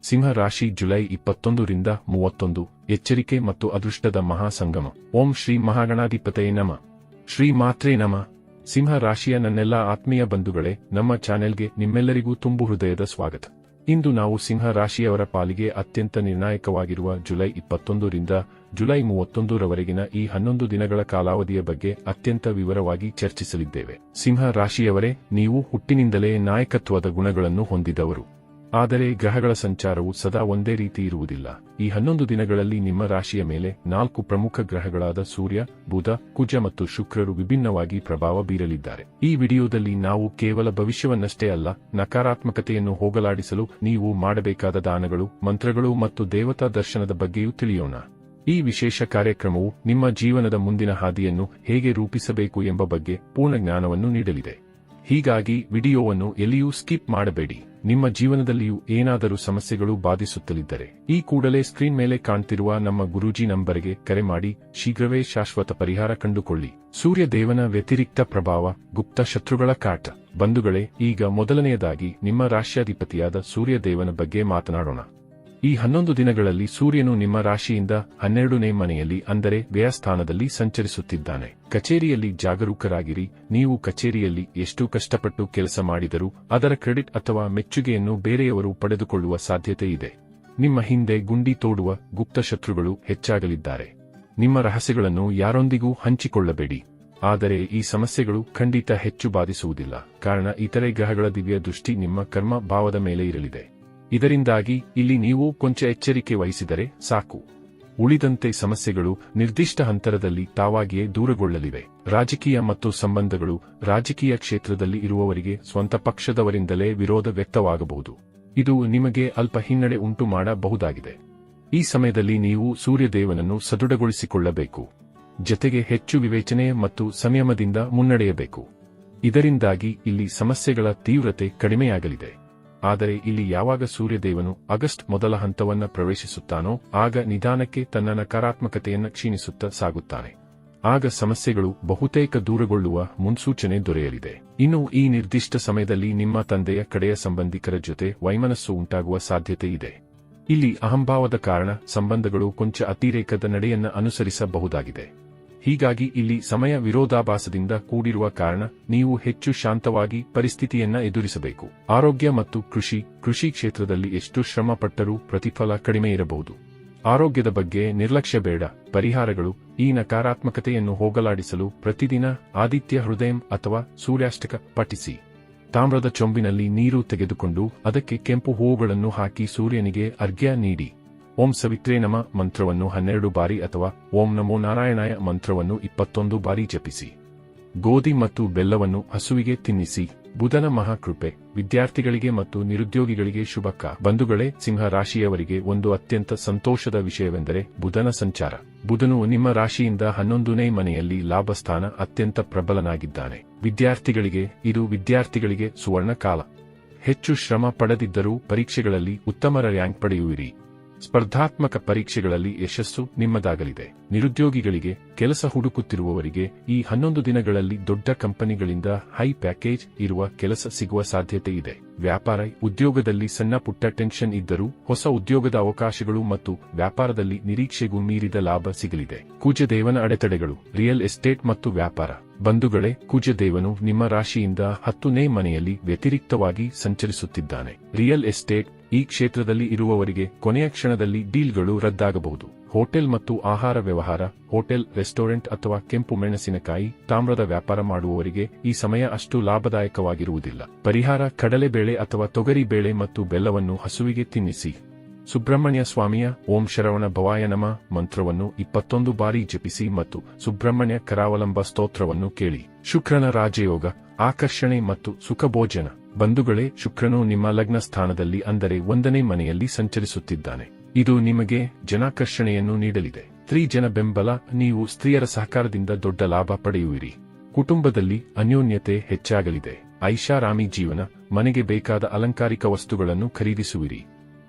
ಸಿಂಹ ರಾಶಿ ಜುಲೈ 21 ರಿಂದ 31 ಎಚ್ಚರಿಕೆ ಮತ್ತು ಅದೃಷ್ಟದ ಮಹಾಸಂಗಮ. ಓಂ ಶ್ರೀ ಮಹಾಗಣಾಧಿಪತಯೇ ನಮಃ. ಶ್ರೀ ಮಾತ್ರೇ ನಮಃ. ಸಿಂಹ ರಾಶಿಯ ನನ್ನೆಲ್ಲ ಆತ್ಮೀಯ ಬಂಧುಗಳೇ, ನಮ್ಮ ಚಾನೆಲ್ಗೆ ನಿಮ್ಮೆಲ್ಲರಿಗೂ ತುಂಬು ಹೃದಯದ ಸ್ವಾಗತ. ಇಂದು ನಾವು ಸಿಂಹ ರಾಶಿಯವರ ಪಾಲಿಗೆ ಅತ್ಯಂತ ನಿರ್ಣಾಯಕವಾಗಿರುವ ಜುಲೈ 21 ರಿಂದ ಜುಲೈ 31 ರವರೆಗಿನ ಈ 11 ದಿನಗಳ ಕಾಲಾವಧಿಯ ಬಗ್ಗೆ ಅತ್ಯಂತ ವಿವರವಾಗಿ ಚರ್ಚಿಸಲಿದ್ದೇವೆ. ಸಿಂಹ ರಾಶಿಯವರೇ, ನೀವು ಹುಟ್ಟಿನಿಂದಲೇ ನಾಯಕತ್ವದ ಗುಣಗಳನ್ನು ಹೊಂದಿದವರು. ಆದರೆ ಗ್ರಹಗಳ ಸಂಚಾರವು ಸದಾ ಒಂದೇ ರೀತಿ ಇರುವುದಿಲ್ಲ. ಈ 11 ದಿನಗಳಲ್ಲಿ ನಿಮ್ಮ ರಾಶಿಯ ಮೇಲೆ 4 ಪ್ರಮುಖ ಗ್ರಹಗಳಾದ ಸೂರ್ಯ, ಬುಧ, ಕುಜ ಮತ್ತು ಶುಕ್ರರು ವಿಭಿನ್ನವಾಗಿ ಪ್ರಭಾವ ಬೀರಲಿದ್ದಾರೆ. ಈ ವಿಡಿಯೋದಲ್ಲಿ ನಾವು ಕೇವಲ ಭವಿಷ್ಯವನ್ನಷ್ಟೇ ಅಲ್ಲ, ನಕಾರಾತ್ಮಕತೆಯನ್ನು ಹೋಗಲಾಡಿಸಲು ನೀವು ಮಾಡಬೇಕಾದ ದಾನಗಳು, ಮಂತ್ರಗಳು ಮತ್ತು ದೇವತಾ ದರ್ಶನದ ಬಗ್ಗೆಯೂ ತಿಳಿಯೋಣ. ಈ ವಿಶೇಷ ಕಾರ್ಯಕ್ರಮವು ನಿಮ್ಮ ಜೀವನದ ಮುಂದಿನ ಹಾದಿಯನ್ನು ಹೇಗೆ ರೂಪಿಸಬೇಕು ಎಂಬ ಬಗ್ಗೆ ಪೂರ್ಣ ಜ್ಞಾನವನ್ನು ನೀಡಲಿದೆ. ಹೀಗಾಗಿ ವಿಡಿಯೋವನ್ನು ಎಲ್ಲಿಯೂ ಸ್ಕಿಪ್ ಮಾಡಬೇಡಿ. ನಿಮ್ಮ ಜೀವನದಲ್ಲಿಯೂ ಏನಾದರೂ ಸಮಸ್ಯೆಗಳು ಬಾಧಿಸುತ್ತಲಿದ್ದರೆ ಈ ಕೂಡಲೇ ಸ್ಕ್ರೀನ್ ಮೇಲೆ ಕಾಣ್ತಿರುವ ನಮ್ಮ ಗುರೂಜಿ ನಂಬರ್ಗೆ ಕರೆ ಮಾಡಿ ಶೀಘ್ರವೇ ಶಾಶ್ವತ ಪರಿಹಾರ ಕಂಡುಕೊಳ್ಳಿ. ಸೂರ್ಯ ದೇವನ ವ್ಯತಿರಿಕ್ತ ಪ್ರಭಾವ, ಗುಪ್ತ ಶತ್ರುಗಳ ಕಾಟ. ಬಂಧುಗಳೇ, ಈಗ ಮೊದಲನೆಯದಾಗಿ ನಿಮ್ಮ ರಾಶ್ಯಾಧಿಪತಿಯಾದ ಸೂರ್ಯ ದೇವನ ಬಗ್ಗೆ ಮಾತನಾಡೋಣ. ಈ 11 ದಿನಗಳಲ್ಲಿ ಸೂರ್ಯನು ನಿಮ್ಮ ರಾಶಿಯಿಂದ 12ನೇ ಮನೆಯಲ್ಲಿ ಅಂದರೆ ವ್ಯಯಸ್ಥಾನದಲ್ಲಿ ಸಂಚರಿಸುತ್ತಿದ್ದಾನೆ. ಕಚೇರಿಯಲ್ಲಿ ಜಾಗರೂಕರಾಗಿರಿ. ನೀವು ಕಚೇರಿಯಲ್ಲಿ ಎಷ್ಟು ಕಷ್ಟಪಟ್ಟು ಕೆಲಸ ಮಾಡಿದರೂ ಅದರ ಕ್ರೆಡಿಟ್ ಅಥವಾ ಮೆಚ್ಚುಗೆಯನ್ನು ಬೇರೆಯವರು ಪಡೆದುಕೊಳ್ಳುವ ಸಾಧ್ಯತೆ ಇದೆ. ನಿಮ್ಮ ಹಿಂದೆ ಗುಂಡಿ ತೋಡುವ ಗುಪ್ತ ಶತ್ರುಗಳು ಹೆಚ್ಚಾಗಲಿದ್ದಾರೆ. ನಿಮ್ಮ ರಹಸ್ಯಗಳನ್ನು ಯಾರೊಂದಿಗೂ ಹಂಚಿಕೊಳ್ಳಬೇಡಿ. ಆದರೆ ಈ ಸಮಸ್ಯೆಗಳು ಖಂಡಿತ ಹೆಚ್ಚು ಬಾಧಿಸುವುದಿಲ್ಲ, ಕಾರಣ ಇತರೆ ಗ್ರಹಗಳ ದಿವ್ಯ ದೃಷ್ಟಿ ನಿಮ್ಮ ಕರ್ಮ ಭಾವದ ಮೇಲೆ ಇರಲಿದೆ. ಇದರಿಂದಾಗಿ ಇಲ್ಲಿ ನೀವು ಕೊಂಚ ಎಚ್ಚರಿಕೆ ವಹಿಸಿದರೆ ಸಾಕು. ಉಳಿದಂತೆ ಸಮಸ್ಯೆಗಳು ನಿರ್ದಿಷ್ಟ ಹಂತದಲ್ಲಿ ತಾವಾಗಿಯೇ ದೂರಗೊಳ್ಳಲಿವೆ. ರಾಜಕೀಯ ಮತ್ತು ಸಂಬಂಧಗಳು. ರಾಜಕೀಯ ಕ್ಷೇತ್ರದಲ್ಲಿ ಇರುವವರಿಗೆ ಸ್ವಂತ ಪಕ್ಷದವರಿಂದಲೇ ವಿರೋಧ ವ್ಯಕ್ತವಾಗಬಹುದು. ಇದು ನಿಮಗೆ ಅಲ್ಪ ಹಿನ್ನಡೆ ಉಂಟು ಮಾಡಬಹುದಾಗಿದೆ. ಈ ಸಮಯದಲ್ಲಿ ನೀವು ಸೂರ್ಯದೇವನನ್ನು ಸದೃಢಗೊಳಿಸಿಕೊಳ್ಳಬೇಕು. ಜತೆಗೆ ಹೆಚ್ಚು ವಿವೇಚನೆ ಮತ್ತು ಸಂಯಮದಿಂದ ಮುನ್ನಡೆಯಬೇಕು. ಇದರಿಂದಾಗಿ ಇಲ್ಲಿ ಸಮಸ್ಯೆಗಳ ತೀವ್ರತೆ ಕಡಿಮೆಯಾಗಲಿದೆ. ಆದರೆ ಇಲ್ಲಿ ಯಾವಾಗ ಸೂರ್ಯದೇವನು ಆಗಸ್ಟ್ ಮೊದಲ ಹಂತವನ್ನ ಪ್ರವೇಶಿಸುತ್ತಾನೋ ಆಗ ನಿಧಾನಕ್ಕೆ ತನ್ನ ನಕಾರಾತ್ಮಕತೆಯನ್ನು ಕ್ಷೀಣಿಸುತ್ತಾ ಸಾಗುತ್ತಾನೆ. ಆಗ ಸಮಸ್ಯೆಗಳು ಬಹುತೇಕ ದೂರಗೊಳ್ಳುವ ಮುನ್ಸೂಚನೆ ದೊರೆಯಲಿದೆ. ಇನ್ನು ಈ ನಿರ್ದಿಷ್ಟ ಸಮಯದಲ್ಲಿ ನಿಮ್ಮ ತಂದೆಯ ಕಡೆಯ ಸಂಬಂಧಿಕರ ಜೊತೆ ವೈಮನಸ್ಸು ಉಂಟಾಗುವ ಸಾಧ್ಯತೆ ಇದೆ. ಇಲ್ಲಿ ಅಹಂಭಾವದ ಕಾರಣ ಸಂಬಂಧಗಳು ಕೊಂಚ ಅತಿರೇಕದ ನಡೆಯನ್ನ ಅನುಸರಿಸಬಹುದಾಗಿದೆ. ಹೀಗಾಗಿ ಇಲ್ಲಿ ಸಮಯ ವಿರೋಧಾಭಾಸದಿಂದ ಕೂಡಿರುವ ಕಾರಣ ನೀವು ಹೆಚ್ಚು ಶಾಂತವಾಗಿ ಪರಿಸ್ಥಿತಿಯನ್ನ ಎದುರಿಸಬೇಕು. ಆರೋಗ್ಯ ಮತ್ತು ಕೃಷಿ ಕ್ಷೇತ್ರದಲ್ಲಿ ಎಷ್ಟು ಶ್ರಮ ಪಟ್ಟರೂ ಪ್ರತಿಫಲ ಕಡಿಮೆ ಇರಬಹುದು. ಆರೋಗ್ಯದ ಬಗ್ಗೆ ನಿರ್ಲಕ್ಷ್ಯ ಬೇಡ. ಪರಿಹಾರಗಳು. ಈ ನಕಾರಾತ್ಮಕತೆಯನ್ನು ಹೋಗಲಾಡಿಸಲು ಪ್ರತಿದಿನ ಆದಿತ್ಯ ಹೃದಯಂ ಅಥವಾ ಸೂರ್ಯಾಷ್ಟಕ ಪಠಿಸಿ. ತಾಮ್ರದ ಚೊಂಬಿನಲ್ಲಿ ನೀರು ತೆಗೆದುಕೊಂಡು ಅದಕ್ಕೆ ಕೆಂಪು ಹೂವುಗಳನ್ನು ಹಾಕಿ ಸೂರ್ಯನಿಗೆ ಅರ್ಘ್ಯ ನೀಡಿ. ಓಂ ಸವಿತ್ರೇ ನಮಃ ಮಂತ್ರವನ್ನು 12 ಬಾರಿ ಅಥವಾ ಓಂ ನಮೋ ನಾರಾಯಣಾಯ ಮಂತ್ರವನ್ನು 21 ಬಾರಿ ಜಪಿಸಿ. ಗೋಧಿ ಮತ್ತು ಬೆಲ್ಲವನ್ನು ಹಸುವಿಗೆ ತಿನ್ನಿಸಿ. ಬುಧನ ಮಹಾಕೃಪೆ. ವಿದ್ಯಾರ್ಥಿಗಳಿಗೆ ಮತ್ತು ನಿರುದ್ಯೋಗಿಗಳಿಗೆ ಶುಭಕ. ಬಂಧುಗಳೇ, ಸಿಂಹ ರಾಶಿಯವರಿಗೆ ಒಂದು ಅತ್ಯಂತ ಸಂತೋಷದ ವಿಷಯವೆಂದರೆ ಬುಧನ ಸಂಚಾರ. ಬುಧನು ನಿಮ್ಮ ರಾಶಿಯಿಂದ 11ನೇ ಮನೆಯಲ್ಲಿ ಲಾಭಸ್ಥಾನ ಅತ್ಯಂತ ಪ್ರಬಲನಾಗಿದ್ದಾನೆ. ವಿದ್ಯಾರ್ಥಿಗಳಿಗೆ ಸುವರ್ಣ ಕಾಲ. ಹೆಚ್ಚು ಶ್ರಮ ಪಡೆದಿದ್ದರೂ ಪರೀಕ್ಷೆಗಳಲ್ಲಿ ಉತ್ತಮ ರ್ಯಾಂಕ್ ಪಡೆಯುವಿರಿ. ಸ್ಪರ್ಧಾತ್ಮಕ ಪರೀಕ್ಷೆಗಳಲ್ಲಿ ಯಶಸ್ಸು ನಿಮ್ಮದಾಗಲಿದೆ. ನಿರುದ್ಯೋಗಿಗಳಿಗೆ, ಕೆಲಸ ಹುಡುಕುತ್ತಿರುವವರಿಗೆ ಈ 11 ದಿನಗಳಲ್ಲಿ ದೊಡ್ಡ ಕಂಪನಿಗಳಿಂದ ಹೈ ಪ್ಯಾಕೇಜ್ ಇರುವ ಕೆಲಸ ಸಿಗುವ ಸಾಧ್ಯತೆ ಇದೆ. ವ್ಯಾಪಾರ, ಉದ್ಯೋಗದಲ್ಲಿ ಸಣ್ಣ ಪುಟ್ಟ ಟೆನ್ಷನ್ ಇದ್ದರೂ ಹೊಸ ಉದ್ಯೋಗದ ಅವಕಾಶಗಳು ಮತ್ತು ವ್ಯಾಪಾರದಲ್ಲಿ ನಿರೀಕ್ಷೆಗೂ ಮೀರಿದ ಲಾಭ ಸಿಗಲಿದೆ. ಕುಜದೇವನ ಅಡೆತಡೆಗಳು. ರಿಯಲ್ ಎಸ್ಟೇಟ್ ಮತ್ತು ವ್ಯಾಪಾರ. ಬಂಧುಗಳೇ, ಕುಜದೇವನು ನಿಮ್ಮ ರಾಶಿಯಿಂದ 10ನೇ ಮನೆಯಲ್ಲಿ ವ್ಯತಿರಿಕ್ತವಾಗಿ ಸಂಚರಿಸುತ್ತಿದ್ದಾನೆ. ರಿಯಲ್ ಎಸ್ಟೇಟ್ ಈ ಕ್ಷೇತ್ರದಲ್ಲಿ ಇರುವವರಿಗೆ ಕೊನೆಯ ಕ್ಷಣದಲ್ಲಿ ಡೀಲ್ಗಳು ರದ್ದಾಗಬಹುದು. ಹೋಟೆಲ್ ಮತ್ತು ಆಹಾರ ವ್ಯವಹಾರ. ಹೋಟೆಲ್, ರೆಸ್ಟೋರೆಂಟ್ ಅಥವಾ ಕೆಂಪು ಮೆಣಸಿನಕಾಯಿ, ತಾಮ್ರದ ವ್ಯಾಪಾರ ಮಾಡುವವರಿಗೆ ಈ ಸಮಯ ಅಷ್ಟು ಲಾಭದಾಯಕವಾಗಿರುವುದಿಲ್ಲ. ಪರಿಹಾರ. ಕಡಲೆಬೇಳೆ ಅಥವಾ ತೊಗರಿ ಬೇಳೆ ಮತ್ತು ಬೆಲ್ಲವನ್ನು ಹಸುವಿಗೆ ತಿನ್ನಿಸಿ. ಸುಬ್ರಹ್ಮಣ್ಯ ಸ್ವಾಮಿಯ ಓಂ ಶರವಣ ಭವಾಯ ನಮಃ ಮಂತ್ರವನ್ನು 21 ಬಾರಿ ಜಪಿಸಿ ಮತ್ತು ಸುಬ್ರಹ್ಮಣ್ಯ ಕರಾವಲಂಬ ಸ್ತೋತ್ರವನ್ನು ಕೇಳಿ. ಶುಕ್ರನ ರಾಜಯೋಗ. ಆಕರ್ಷಣೆ ಮತ್ತು ಸುಖಭೋಜನ. ಬಂಧುಗಳೇ, ಶುಕ್ರನು ನಿಮ್ಮ ಲಗ್ನ ಸ್ಥಾನದಲ್ಲಿ ಅಂದರೆ 1ನೇ ಮನೆಯಲ್ಲಿ ಸಂಚರಿಸುತ್ತಿದ್ದಾನೆ. ಇದು ನಿಮಗೆ ಜನಾಕರ್ಷಣೆಯನ್ನು ನೀಡಲಿದೆ. ಸ್ತ್ರೀ ಬೆಂಬಲ. ನೀವು ಸ್ತ್ರೀಯರ ಸಹಕಾರದಿಂದ ದೊಡ್ಡ ಲಾಭ ಪಡೆಯುವಿರಿ. ಕುಟುಂಬದಲ್ಲಿ ಅನ್ಯೋನ್ಯತೆ ಹೆಚ್ಚಾಗಲಿದೆ. ಐಷಾರಾಮಿ ಜೀವನ. ಮನೆಗೆ ಬೇಕಾದ ಅಲಂಕಾರಿಕ ವಸ್ತುಗಳನ್ನು ಖರೀದಿಸುವಿರಿ.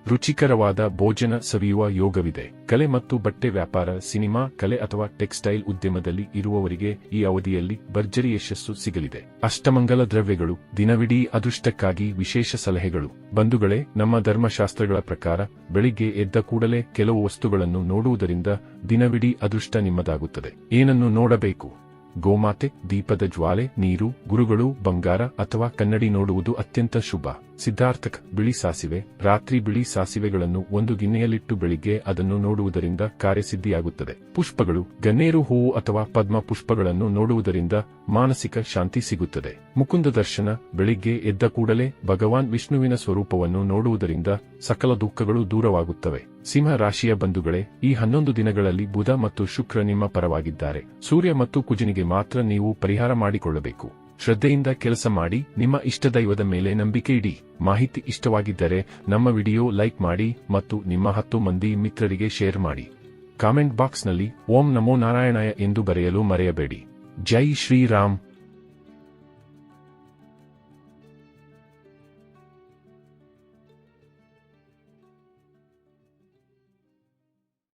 ರುಚಿಕರವಾದ ಭೋಜನ ಸವಿಯುವ ಯೋಗವಿದೆ. ಕಲೆ ಮತ್ತು ಬಟ್ಟೆ ವ್ಯಾಪಾರ, ಸಿನಿಮಾ, ಕಲೆ ಅಥವಾ ಟೆಕ್ಸ್ಟೈಲ್ ಉದ್ಯಮದಲ್ಲಿ ಇರುವವರಿಗೆ ಈ ಅವಧಿಯಲ್ಲಿ ಭರ್ಜರಿ ಯಶಸ್ಸು ಸಿಗಲಿದೆ. ಅಷ್ಟಮಂಗಲ ದ್ರವ್ಯಗಳು, ದಿನವಿಡೀ ಅದೃಷ್ಟಕ್ಕಾಗಿ ವಿಶೇಷ ಸಲಹೆಗಳು. ಬಂಧುಗಳೇ, ನಮ್ಮ ಧರ್ಮಶಾಸ್ತ್ರಗಳ ಪ್ರಕಾರ ಬೆಳಿಗ್ಗೆ ಎದ್ದ ಕೂಡಲೇ ಕೆಲವು ವಸ್ತುಗಳನ್ನು ನೋಡುವುದರಿಂದ ದಿನವಿಡೀ ಅದೃಷ್ಟ ನಿಮ್ಮದಾಗುತ್ತದೆ. ಏನನ್ನು ನೋಡಬೇಕು? ಗೋಮಾತೆ, ದೀಪದ ಜ್ವಾಲೆ, ನೀರು, ಗುರುಗಳು, ಬಂಗಾರ ಅಥವಾ ಕನ್ನಡಿ ನೋಡುವುದು ಅತ್ಯಂತ ಶುಭ. ಸಿದ್ಧಾರ್ಥಕ್, ಬಿಳಿ ಸಾಸಿವೆ. ರಾತ್ರಿ ಬಿಳಿ ಸಾಸಿವೆಗಳನ್ನು ಒಂದು ಗಿನ್ನೆಯಲ್ಲಿಟ್ಟು ಬೆಳಿಗ್ಗೆ ಅದನ್ನು ನೋಡುವುದರಿಂದ ಕಾರ್ಯಸಿದ್ಧಿಯಾಗುತ್ತದೆ. ಪುಷ್ಪಗಳು, ಗನ್ನೇರು ಹೂವು ಅಥವಾ ಪದ್ಮ ಪುಷ್ಪಗಳನ್ನು ನೋಡುವುದರಿಂದ ಮಾನಸಿಕ ಶಾಂತಿ ಸಿಗುತ್ತದೆ. ಮುಕುಂದ ದರ್ಶನ, ಬೆಳಿಗ್ಗೆ ಎದ್ದ ಕೂಡಲೇ ಭಗವಾನ್ ವಿಷ್ಣುವಿನ ಸ್ವರೂಪವನ್ನು ನೋಡುವುದರಿಂದ ಸಕಲ ದುಃಖಗಳು ದೂರವಾಗುತ್ತವೆ. ಸಿಂಹ ರಾಶಿಯ ಬಂಧುಗಳೇ, ಈ 11 ದಿನಗಳಲ್ಲಿ ಬುಧ ಮತ್ತು ಶುಕ್ರ ನಿಮ್ಮ ಪರವಾಗಿದ್ದಾರೆ. ಸೂರ್ಯ ಮತ್ತು ಕುಜನಿಗೆ ಮಾತ್ರ ನೀವು ಪರಿಹಾರ ಮಾಡಿಕೊಳ್ಳಬೇಕು. ಶ್ರದ್ಧೆಯಿಂದ ಕೆಲಸ ಮಾಡಿ, ನಿಮ್ಮ ಇಷ್ಟದೈವದ ಮೇಲೆ ನಂಬಿಕೆ ಇಡಿ. ಮಾಹಿತಿ ಇಷ್ಟವಾಗಿದ್ದರೆ ನಮ್ಮ ವಿಡಿಯೋ ಲೈಕ್ ಮಾಡಿ ಮತ್ತು ನಿಮ್ಮ 10 ಮಂದಿ ಮಿತ್ರರಿಗೆ ಶೇರ್ ಮಾಡಿ. ಕಾಮೆಂಟ್ ಬಾಕ್ಸ್ನಲ್ಲಿ ಓಂ ನಮೋ ನಾರಾಯಣಾಯ ಎಂದು ಬರೆಯಲು ಮರೆಯಬೇಡಿ. ಜೈ ಶ್ರೀರಾಮ್.